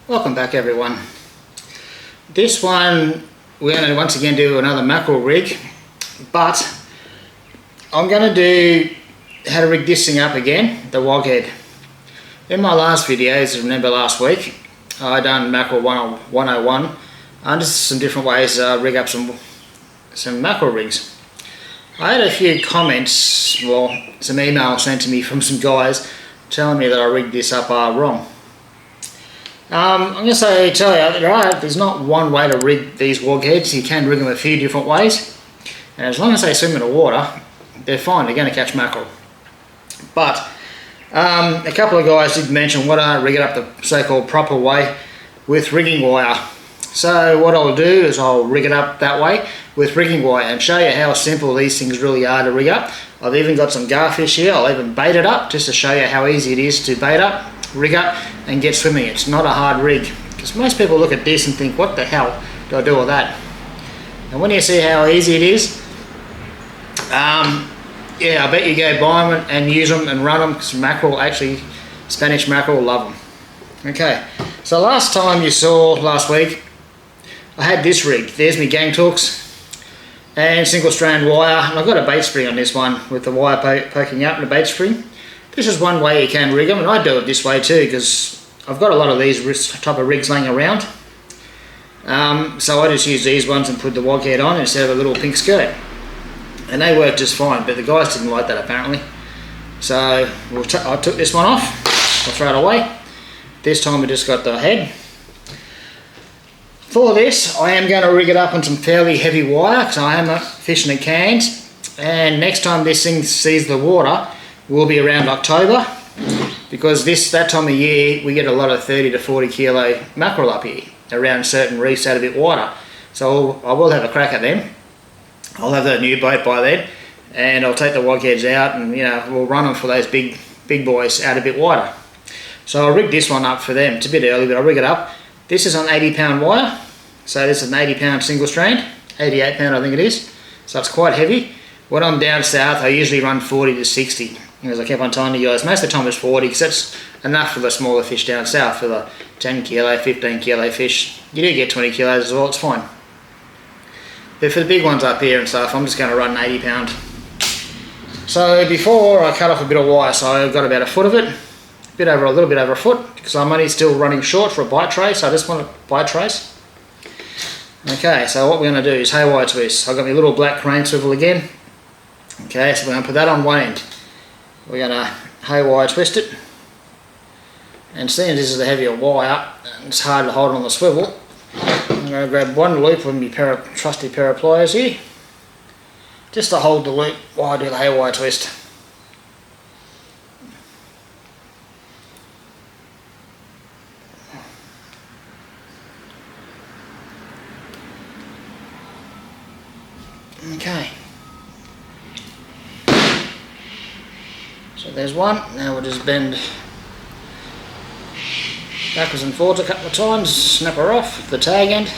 Welcome back everyone. This one we're going to once again do another mackerel rig, but I'm going to do how to rig this thing up again, the Wog Head. In my last videos, remember last week, I done mackerel 101 and just some different ways to rig up some mackerel rigs. I had a few comments, well, some emails sent to me from some guys telling me that I rigged this up wrong. I'm going to tell you that there's not one way to rig these Wog Heads. You can rig them a few different ways, and as long as they swim in the water, they're fine, they're going to catch mackerel. But a couple of guys did mention why don't I rig it up the so-called proper way with rigging wire. So what I'll do is I'll rig it up that way with rigging wire and show you how simple these things really are to rig up. I've even got some garfish here. I'll even bait it up just to show you how easy it is to bait up, rig up and get swimming. It's not a hard rig, because most people look at this and think, what the hell do I do with that? And when you see how easy it is, yeah, I bet you go buy them and use them and run them, because mackerel, actually Spanish mackerel, love them. Okay, so last time you saw, last week, I had this rig. There's my gang hooks and single strand wire, and I've got a bait spring on this one with the wire poking out and a bait spring. This is one way you can rig them, and I do it this way too because I've got a lot of these type of rigs laying around. So I just use these ones and put the Wog Head on instead of a little pink skirt, and they work just fine. But the guys didn't like that apparently, so I took this one off. I'll throw it away. This time we just got the head. For this, I am going to rig it up on some fairly heavy wire because I am fishing in cans, and next time this thing sees the water will be around October, because that time of year we get a lot of 30 to 40 kilo mackerel up here around certain reefs out a bit wider. So I will have a crack at them. I'll have that new boat by then, and I'll take the Wog Heads out, and we'll run them for those big boys out a bit wider. So I'll rig this one up for them. It's a bit early, but I'll rig it up. This is an 80 pound wire, so this is an 80 pound single strand, 88 pound I think it is, so it's quite heavy. When I'm down south I usually run 40 to 60, as I kept on telling you guys. Most of the time it's 40 because that's enough for the smaller fish down south. For the 10 kilo, 15 kilo fish, you do get 20 kilos as well, it's fine. But for the big ones up here and stuff, I'm just going to run an 80 pound. So before I cut off a bit of wire, so I've got about a foot of it, a little bit over a foot, because I'm only still running short for a bite trace. I just want a bite trace. Okay, so what we're going to do is haywire twist. I've got my little black crane swivel again. Okay, so we're going to put that on one end. We're going to haywire twist it. And seeing this is a heavier wire, and it's hard to hold on the swivel, I'm going to grab one loop with my trusty pair of pliers here, just to hold the loop while I do the haywire twist. Okay, so there's one. Now we'll just bend backwards and forwards a couple of times, snap her off the tag end.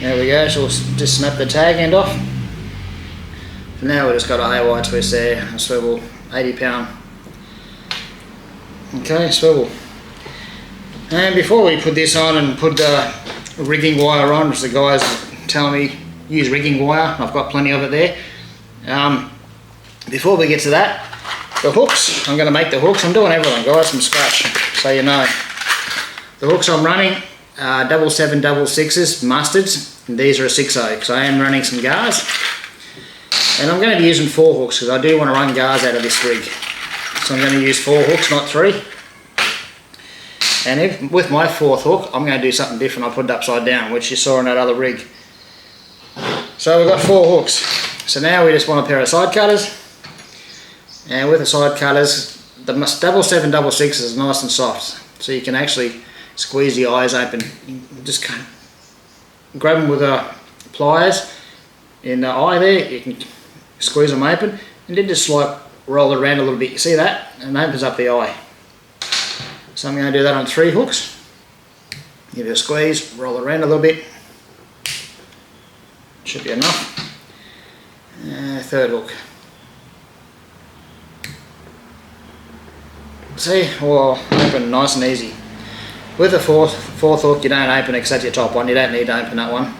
There we go, so we'll just snap the tag end off. And now we've just got a haywire twist there, a swivel, 80 pound. Okay, swivel. And before we put this on and put the rigging wire on, which the guys tell me use rigging wire, I've got plenty of it there. Before we get to that, the hooks, I'm going to make the hooks. I'm doing everything guys from scratch, so you know. The hooks I'm running are 7 6s mustards, and these are a 6/0 because I am running some gars. And I'm going to be using 4 hooks because I do want to run gars out of this rig. So I'm going to use 4 hooks, not 3. And with my 4th hook, I'm going to do something different. I'll put it upside down, which you saw in that other rig. So we've got 4 hooks. So now we just want a pair of side cutters. And with the side cutters, the 7 6s is nice and soft. So you can actually squeeze the eyes open. Just kind of grab them with pliers in the eye there. You can squeeze them open. And then just like roll it around a little bit. You see that? And it opens up the eye. So I'm going to do that on 3 hooks. Give it a squeeze, roll it around a little bit. Should be enough. 3rd hook. See, or open nice and easy. With the fourth hook, you don't open it because that's your top one. You don't need to open that one.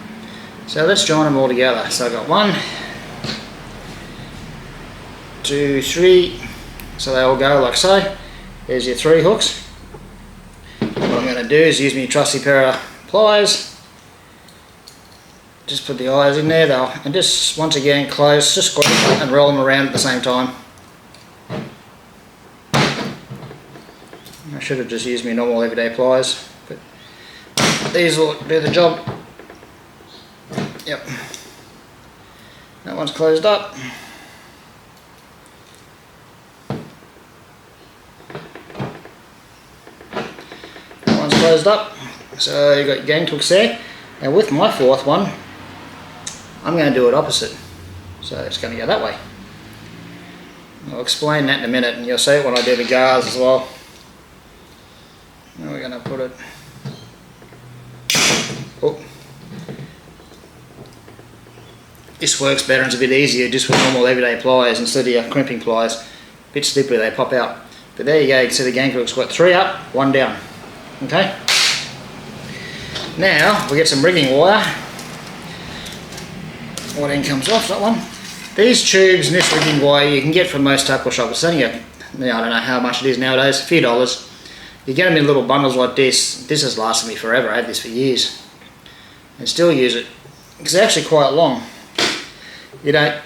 So let's join them all together. So I've got 1, 2, 3. So they all go like so. There's your 3 hooks. What I'm going to do is use my trusty pair of pliers. Just put the eyes in there, and just once again close, just squeeze and roll them around at the same time. I should have just used my normal everyday pliers, but these will do the job. Yep. That one's closed up. That one's closed up. So you've got your gang hooks there. Now with my 4th one, I'm going to do it opposite. So it's going to go that way. I'll explain that in a minute, and you'll see it when I do the gars as well. Now we're going to put it. Oh. This works better and it's a bit easier just with normal everyday pliers instead of your crimping pliers. A bit slippery, they pop out. But there you go, you can see the gang hook's got 3 up, 1 down. Okay? Now we get some rigging wire. What end comes off, that one. These tubes and this rigging wire you can get from most tackle shops. It's only I don't know how much it is nowadays, a few dollars. You get them in little bundles like this. This has lasted me forever. I had this for years and still use it because they're actually quite long. You don't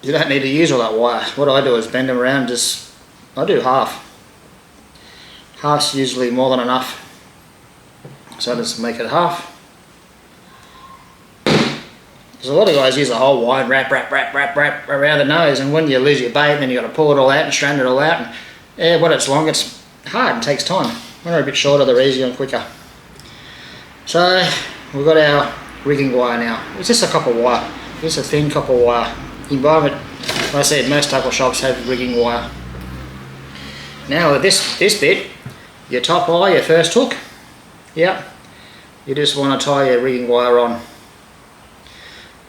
need to use all that wire. What I do is bend them around. I do half. Half's usually more than enough. So I just make it half. Because a lot of guys use the whole wire and wrap around the nose, and when you lose your bait, then you got to pull it all out and straighten it all out. And yeah, when it's long, it's hard and takes time. When they're a bit shorter, they're easier and quicker. So we've got our rigging wire now. It's just a copper wire. Just a thin copper wire. Environment, like I said, most tackle shops have rigging wire. Now with this bit, your top eye, your first hook, yeah, you just want to tie your rigging wire on.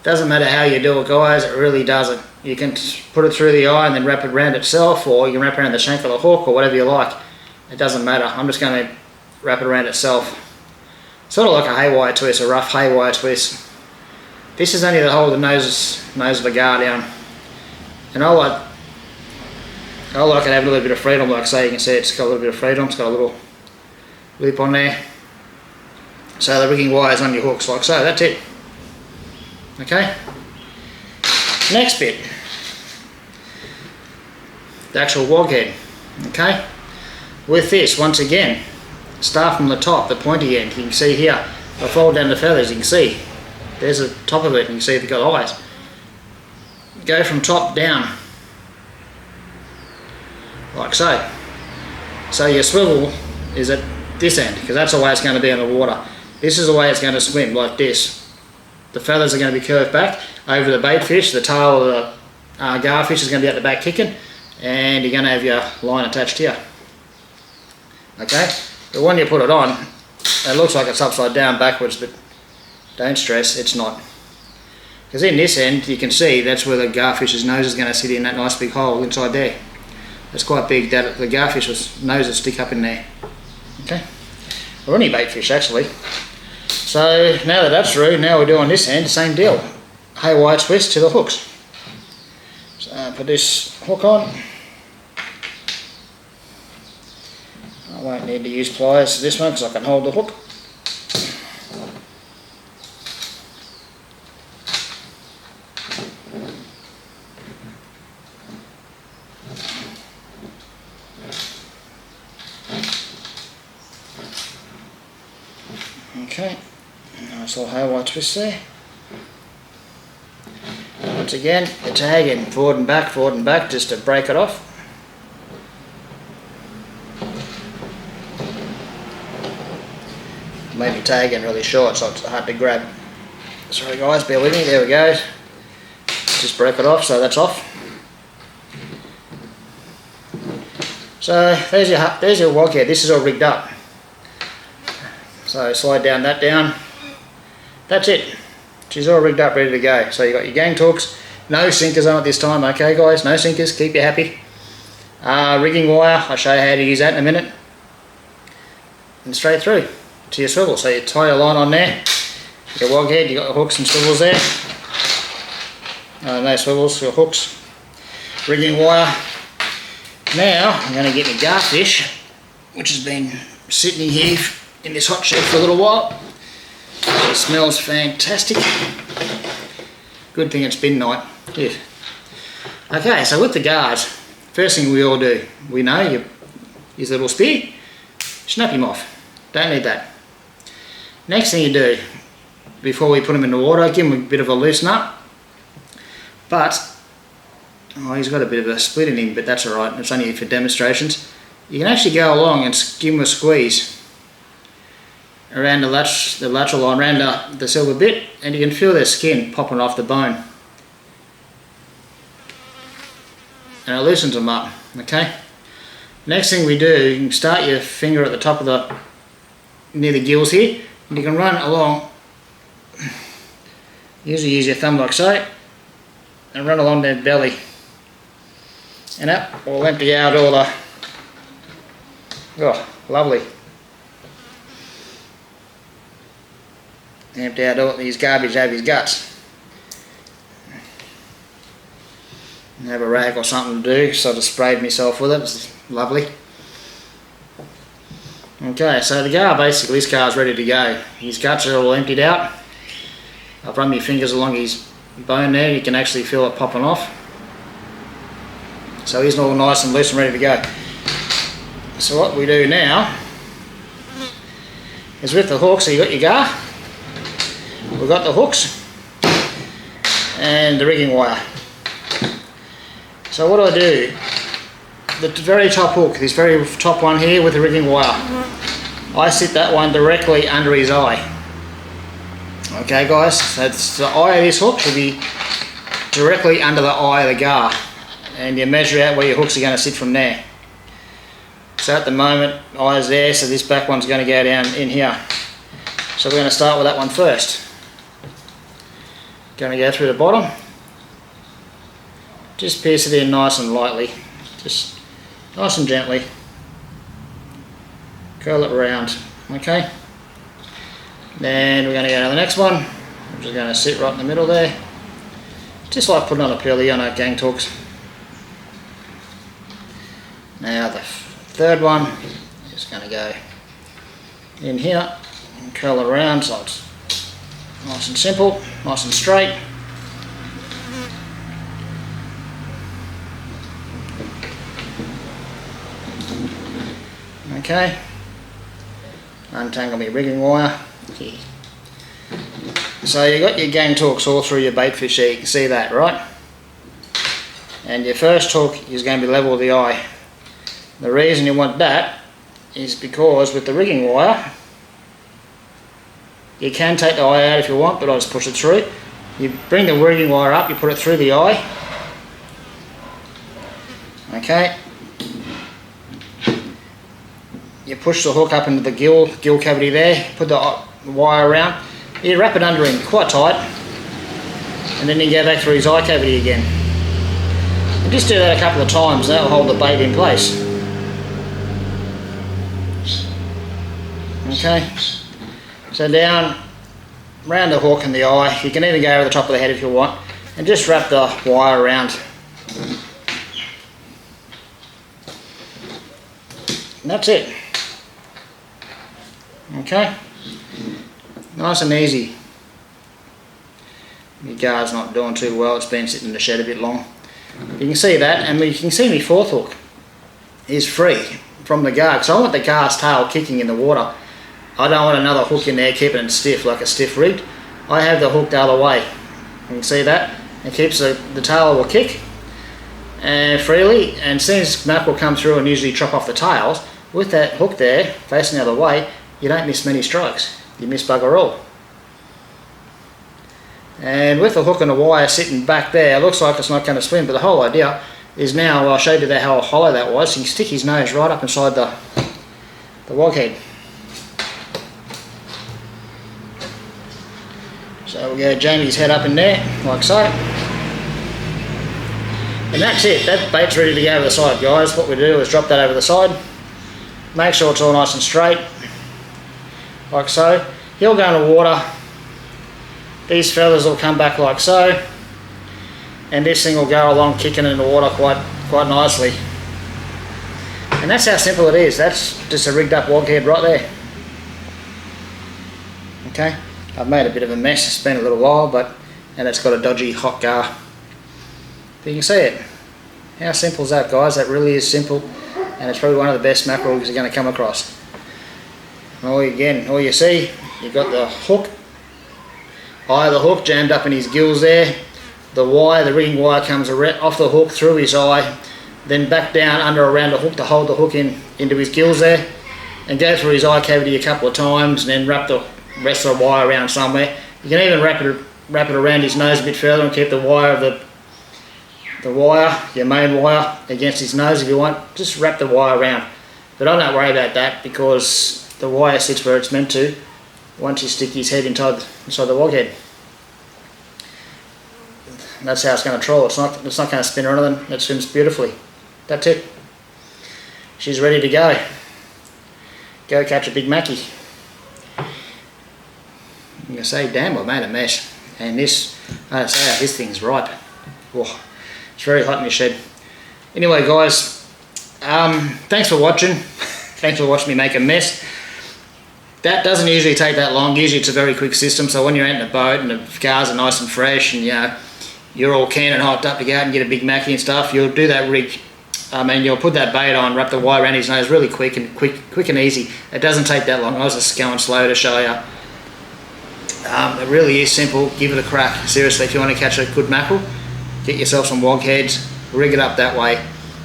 Doesn't matter how you do it, guys, it really doesn't. You can put it through the eye and then wrap it around itself, or you can wrap it around the shank of the hook, or whatever you like. It doesn't matter. I'm just going to wrap it around itself. Sort of like a haywire twist, a rough haywire twist. This is only to hold the nose of the gar down. And I like it to have a little bit of freedom, like say you can see it's got a little bit of freedom, it's got a little loop on there. So the rigging wire is on your hooks like so, that's it. Okay? Next bit. The actual wog head. Okay? With this, once again, start from the top, the pointy end. You can see here, if I fold down the feathers, you can see there's the top of it, and you can see they've got eyes. Go from top down, like so. So your swivel is at this end, because that's the way it's going to be in the water. This is the way it's going to swim, like this. The feathers are going to be curved back over the bait fish. The tail of the garfish is going to be at the back kicking, and you're going to have your line attached here. Okay, but when you put it on, it looks like it's upside down backwards, but don't stress, it's not. Because in this end, you can see that's where the garfish's nose is going to sit in that nice big hole inside there. It's quite big, that the garfish's nose will stick up in there. Okay, or any bait fish actually. So now that that's through, now we do on this end, same deal. Haywire twist to the hooks. So put this hook on. I won't need to use pliers for this one because I can hold the hook. Okay, nice little haywire twist there. Once again, you're tagging forward and back just to break it off. Maybe tagging really short so it's hard to grab. Sorry guys, bear with me, there we go. Just broke it off, so that's off. So there's your wog head. This is all rigged up. So slide down that down. That's it. She's all rigged up, ready to go. So you've got your gang hooks. No sinkers on it this time, okay guys? No sinkers, keep you happy. Rigging wire, I'll show you how to use that in a minute. And straight through to your swivel. So you tie your line on there, your wog head, you got the hooks and swivels there. No swivels, your hooks. Rigging wire. Now I'm going to get my garfish, which has been sitting here in this hot shed for a little while. It smells fantastic. Good thing it's bin night. Yeah. Okay, so with the guards, first thing we all do, we know you use a little spear, snap him off. Don't need that. Next thing you do, before we put him in the water, give him a bit of a loosen up. But, oh, he's got a bit of a split in him, but that's alright, it's only for demonstrations. You can actually go along and give him a squeeze around the lateral line, around the silver bit, and you can feel their skin popping off the bone. And it loosens them up, okay? Next thing we do, you can start your finger at the top of near the gills here, and you can run along, usually use your thumb like so, and run along their belly. And that will empty out all the, oh, lovely. Empty out all these garbage out of his guts. And have a rag or something to do, so I just sprayed myself with it, it's lovely. Okay, so the gar, basically this car's ready to go. His guts are all emptied out. I've run my fingers along his bone there, you can actually feel it popping off. So he's all nice and loose and ready to go. So what we do now is with the hooks, so you got your gar, we've got the hooks and the rigging wire. So what I do, the very top hook, this very top one here with the rigging wire, I sit that one directly under his eye. Okay guys, so the eye of this hook should be directly under the eye of the gar, and you measure out where your hooks are going to sit from there. So at the moment, eye's there, so this back one's going to go down in here. So we're going to start with that one first. Going to go through the bottom. Just pierce it in nice and lightly. Just nice and gently. Curl it around. Okay. Then we're going to go to the next one. I'm just going to sit right in the middle there. Just like putting on a pearly on our gang talks. Now the third one is going to go in here and curl it around so it's nice and simple, nice and straight. Okay, untangle my rigging wire. So you got your gang hooks all through your bait fish here, you can see that, right? And your first hook is going to be level with the eye. The reason you want that is because with the rigging wire, you can take the eye out if you want, but I'll just push it through. You bring the rigging wire up, you put it through the eye. Okay. You push the hook up into the gill cavity there, put the wire around. You wrap it under him quite tight, and then you go back through his eye cavity again. And just do that a couple of times, that will hold the bait in place. Okay, so down, round the hook and the eye. You can even go over the top of the head if you want, and just wrap the wire around. And that's it. Okay, nice and easy. My gar's not doing too well, it's been sitting in the shed a bit long. You can see that, and you can see my fourth hook is free from the gar, because I want the gar's tail kicking in the water. I don't want another hook in there keeping it stiff like a stiff rig. I have the hook the other way. You can see that. It keeps the tail will kick freely, and as soon as mackerel come through and usually chop off the tails, with that hook there facing the other way, you don't miss many strikes. You miss bugger all. And with the hook and the wire sitting back there, it looks like it's not going to swim, but the whole idea is now, I showed you how hollow that was, so you can stick his nose right up inside the wog head. So we'll go Jamie's head up in there, like so. And that's it, that bait's ready to go over the side, guys. What we do is drop that over the side, make sure it's all nice and straight, like so. He'll go in the water, these feathers will come back like so, and this thing will go along kicking in the water quite nicely. And that's how simple it is. That's just a rigged up wog head right there. Okay, I've made a bit of a mess, it's been a little while, and it's got a dodgy hot gar. But you can see it. How simple is that, guys? That really is simple, and it's probably one of the best mackerel you're going to come across. And all you see, you've got the hook, eye of the hook jammed up in his gills there. The wire, the rigging wire comes off the hook through his eye, then back down under around the hook to hold the hook into his gills there, and go through his eye cavity a couple of times, and then wrap the rest of the wire around somewhere. You can even wrap it around his nose a bit further and keep the wire of your main wire against his nose if you want. Just wrap the wire around. But I don't worry about that because the wire sits where it's meant to once you stick his head inside the wog head. That's how it's going to troll. It's not going to spin or anything. It swims beautifully. That's it. She's ready to go. Go catch a big mackie. I'm going to say, damn, I've made a mess. And this thing's ripe. Oh, it's very hot in the shed. Anyway, guys, thanks for watching. Thanks for watching me make a mess. That doesn't usually take that long. Usually it's a very quick system. So when you're out in the boat and the cars are nice and fresh, and you're all keen and hyped up to go out and get a big mackie and stuff, you'll do that rig. You'll put that bait on, wrap the wire around his nose really quick and easy. It doesn't take that long. I was just going slow to show you. It really is simple. Give it a crack. Seriously, if you want to catch a good mackerel, get yourself some wog heads, rig it up that way.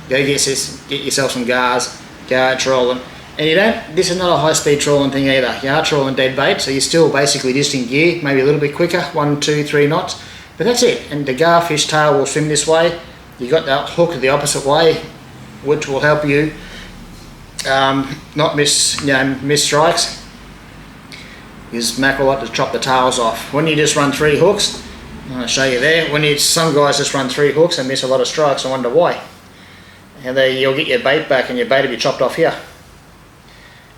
Go get yourself some gars, go out trolling. And this is not a high speed trawling thing either. You are trawling dead bait, so you're still basically just in gear, maybe a little bit quicker, 1, 2, 3 knots. But that's it. And the garfish tail will swim this way. You got that hook the opposite way, which will help you not miss strikes. Because mackerel like to chop the tails off. When you just run 3 hooks, I'll show you there. Some guys just run 3 hooks and miss a lot of strikes. I wonder why. And then you'll get your bait back, and your bait will be chopped off here,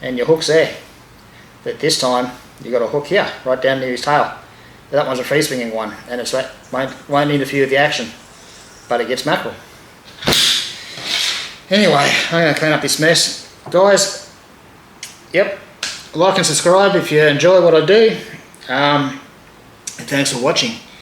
and your hook's there. But this time you got a hook here, right down near his tail. But that one's a free swinging one, and it won't interfere with the action, but it gets mackerel. Anyway, I'm going to clean up this mess, guys. Yep. Like and subscribe if you enjoy what I do. And thanks for watching.